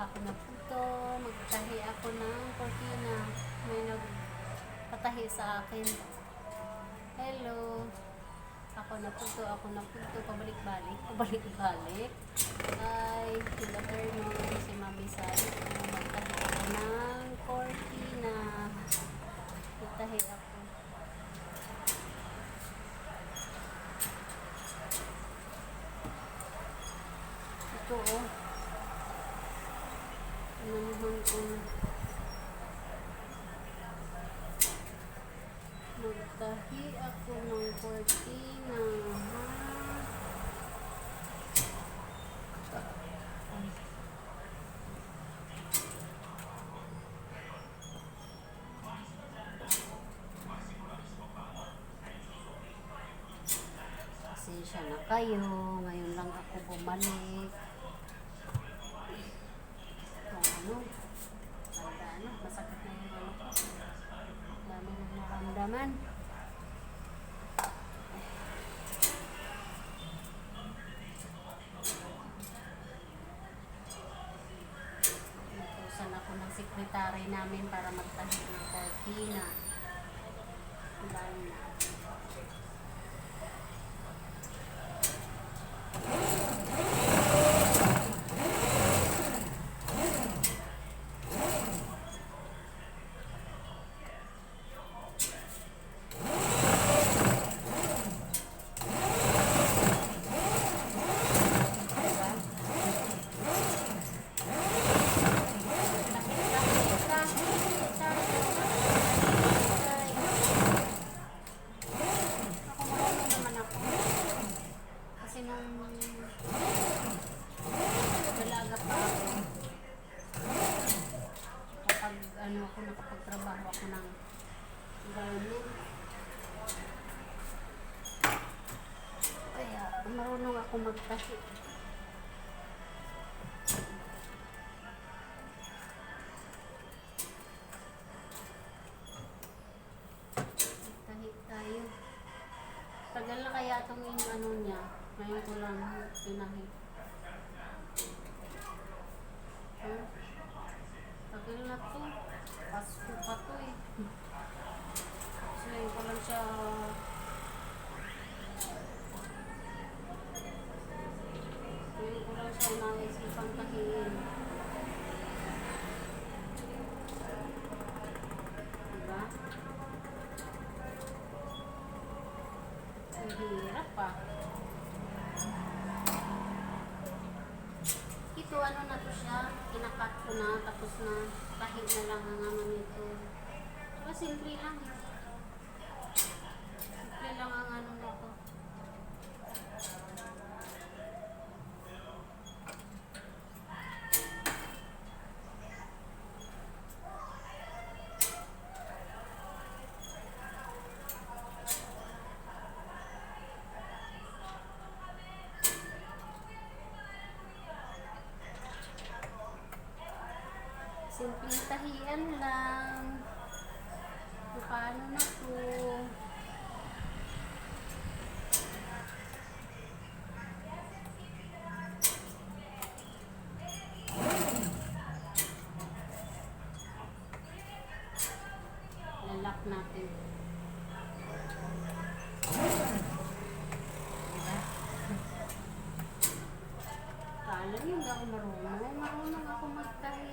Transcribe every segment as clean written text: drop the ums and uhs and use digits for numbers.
Ako na po to. Magtahi ako ng cortina. May nagpatahi sa akin. Hello. Ako na po to. Pabalik-balik. Ay, good afternoon. Si Mami Sally. Magtahi ako ng cortina. Magtahi ako. Ito oh. Nanuhan ko na. Magtahi ako ng cortina. Pasensya na kayo. Ngayon lang ako bumalik. Masakit na yung ano ko. Dami na naramdaman. Natusan ako ng sekretary namin para magtahi ng cortina. Dami na. Dalaga pa ako. Kapag ako nakapagtrabaho ako ng garment. Kaya marunong ako magtahi. Magtahi tayo. Tagal na kaya itong ano niya. Ngayon ko lang pinahi. Tagal na to. Pasko pa to eh. So ngayon ko lang siya naisipang tahiin. Diba? Ang hirap pa. Ito ano na to siya, kinakat ko na, tapos na tahi na lang ang ano nito. Diba simple lang. Simple lang ang ano nito. Simpleng tahian lang. Paano na to? Lalak natin. Diba? Kala niyo hindi ako marunong. Marunong ako magtahi.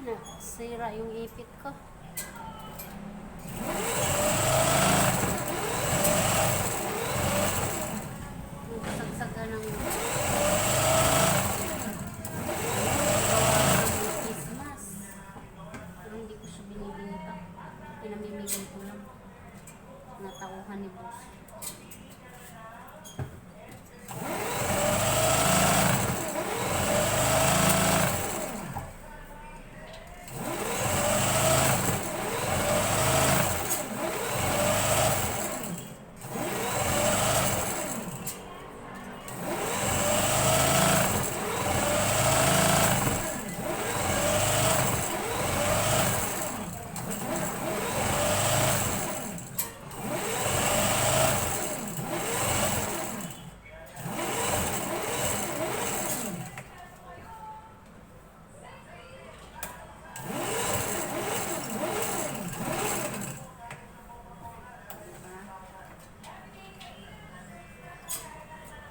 nasira yung ipit ko. Nagsagsaga ng Christmas. Pero hindi ko siya binibinta. Pinamimigay ko lang. Natauhan ni boss.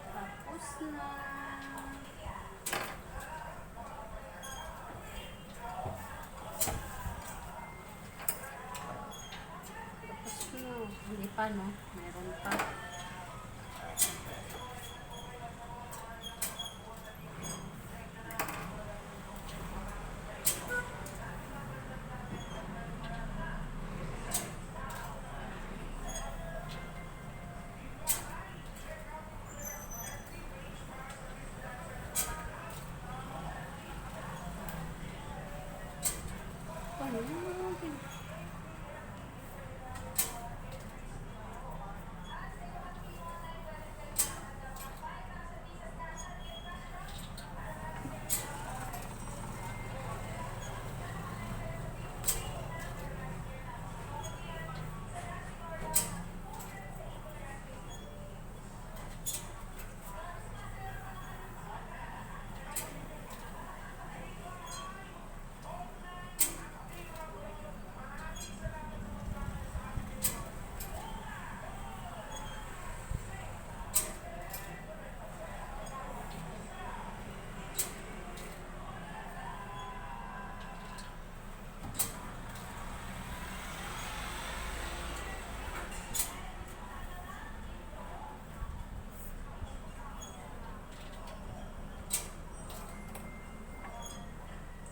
Tapos na. Tapos na. Hindi pa, no? Meron pa. Ano yun?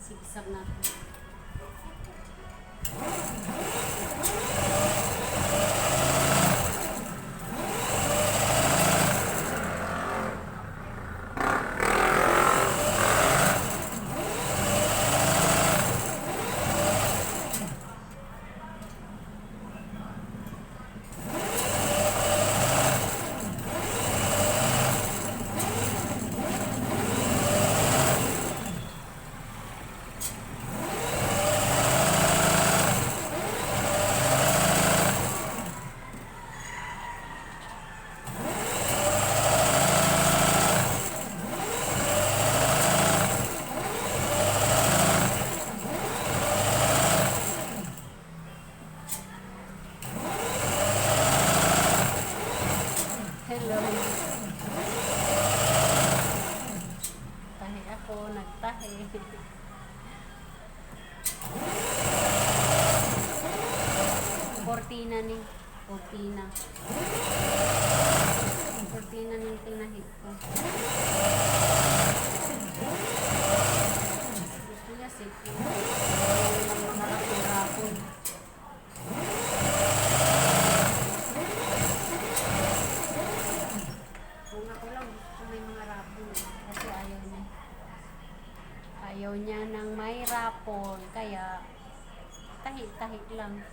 Sigsag natin. Hello. Tahi ako, nagtahi. Cortina ni. Cortina. Cortina ni tinahit ko. Gusto niya safety. Mga rapon-rapon. Kung ako lang gusto may mga rapon. Kasi ayaw niya. Ayaw niya ng may rapon. Kaya tahi-tahi lang.